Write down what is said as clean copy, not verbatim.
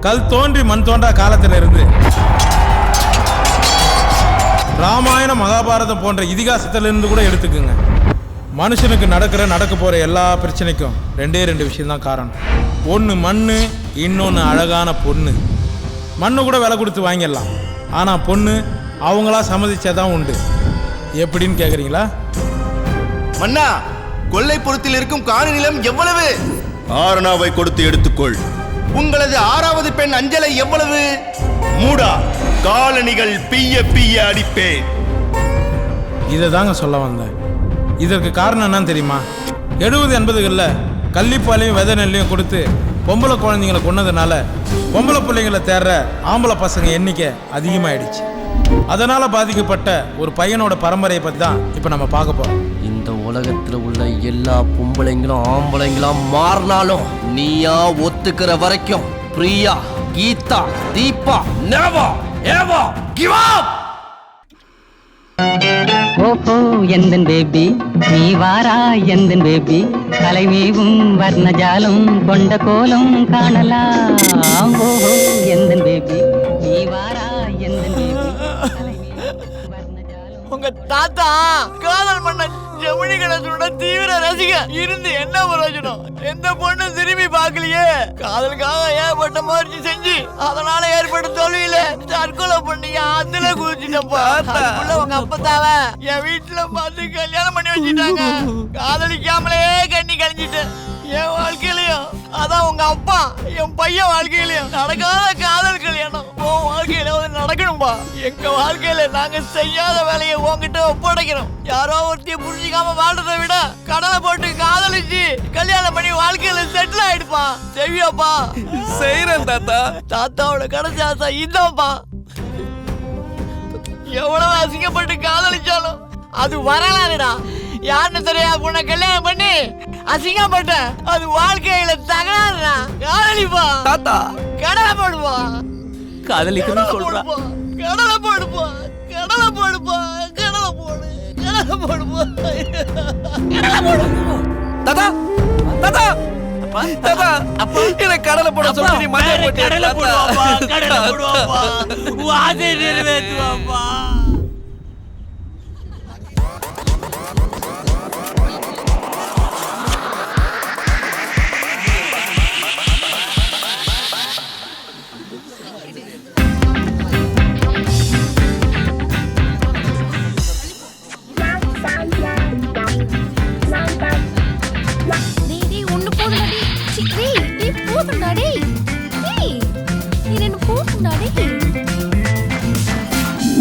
கல் தோன்றி மண் தோன்றா காலத்திலிருந்து ராமாயணம் மகாபாரதம் போன்ற இதிகாசத்திலிருந்து கூட எடுத்துக்குங்க. மனுஷனுக்கு நடக்க போகிற எல்லா பிரச்சனைக்கும் ரெண்டு விஷயம்தான் காரணம். ஒன்று மண், இன்னொன்று அழகான பொண்ணு. மண்ணு கூட விலை கொடுத்து வாங்கிடலாம், ஆனால் பொண்ணு அவங்களா சம்மதிச்சாதான் உண்டு. எப்படின்னு கேட்குறீங்களா? மன்னா, கொல்லைப்புறத்தில் இருக்கும் காணி நிலம் எவ்வளவு? ஆரணாவை கொடுத்து எடுத்துக்கொள். உங்களது 6வது பெண் அஞ்சலை எவ்வளவு? மூடா, காலணிகள் பிய்ய அடிப்பேன். இதை தாங்க சொல்ல வந்தேன். இதற்கு காரணம் என்னன்னு தெரியுமா? 70 80களில் கள்ளிப்பாலையும் விதை நெல்லையும் கொடுத்து பொம்பளை குழந்தைங்களை கொன்னதுனால பொம்பளை பிள்ளைங்களை தேடுற ஆம்பளை பசங்க எண்ணிக்கை அதிகமாகிடுச்சு. அதனால் பாதிக்கப்பட்ட ஒரு பையனோட பரம்பரையை பற்றி தான் இப்போ நம்ம பார்க்க போகிறோம். இந்த உலகத்தில் உள்ள எல்லா பொம்பளைங்களும் ஆம்பளைங்களும் மாறினாலும் நீயா ஒத்துக்கிற வரைக்கும் Priya, Geetha, Deepa never ever give up. ஓஹோ எந்தன் பேபி நீ வாரா எந்தன் பேபி கலைமேவும் வர்ணஜாலம் கொண்ட கோலம் காணலாம். ஓஹோ எந்தன் பேபி நீ வாரா எந்தன் பேபி கலைமேவும் வர்ணஜாலம். உங்க தாத்தா காதல் மன்ன ஜெமினி கணேசனோட தீவிர ரசிக இருந்து என்ன பிரயோஜனம்? எந்த பொண்ணு திரும்பி பார்க்கலையே. காதலுக்காக ஏற்பட்ட முயற்சி செஞ்சு அதனால ஏற்பட்ட தோல்வியில தற்கொலை பண்ணி அதுல குதிச்சுட்டப்பா. அதுக்குள்ள உங்க அப்பத்தாவ என் வீட்டுல பார்த்து கல்யாணம் பண்ணி வச்சுட்டாங்க. காதலிக்காமலே கண்ணி கழிஞ்சிட்டேன். என் வாழ்க்கையிலையும் அதான் உங்க அப்பா என் பையன் வாழ்க்கையிலையும் நடக்காத காதல் கல்யாணம் உன் வாழ்க்கையில நடக்கணும்பா. எங்க வாழ்க்கையில நாங்க செய்யாத வேலையை உங்ககிட்ட ஒப்படைக்கிறோம். யாரோ ஒருத்தைய புரிஞ்சிக்காம வாழ்றதை விட கடலை போட்டு காதலிச்சு கல்யாணம் பண்ணி வாழ்க்கையில செட்டில் ஆயிடுப்பா. செவியாப்பா? செய்யறேன் தாத்தா. தாத்தாவோட கடைசி ஆசை இதான்ப்பா. எவ்வளவு அசிங்கப்பட்டு காதலிச்சாலும் அது வரலாறுடா. யாருன்னு தெரியா பொண்ண கல்யாணம் பண்ணி அசிங்கப்பட்ட அது வாழ்க்கையில தகராறுடா. காதலிப்பா தாத்தா. கடலை போடுப்பா. காதலிக்கணும் சொல்றா. கடலை போடுப்பா. கடலை போடுப்பா. கடலை போடு. கடலை போடுப்பா. கடலை போடு. தாத்தா தாத்தா தாத்தா என்ன கடலை போட சொல்லி நீ மண்ணை போட்டு கடலை போடுவாப்பா. கடலை போடுவாப்பா. வாதை நிறைவேற்றுவாப்பா.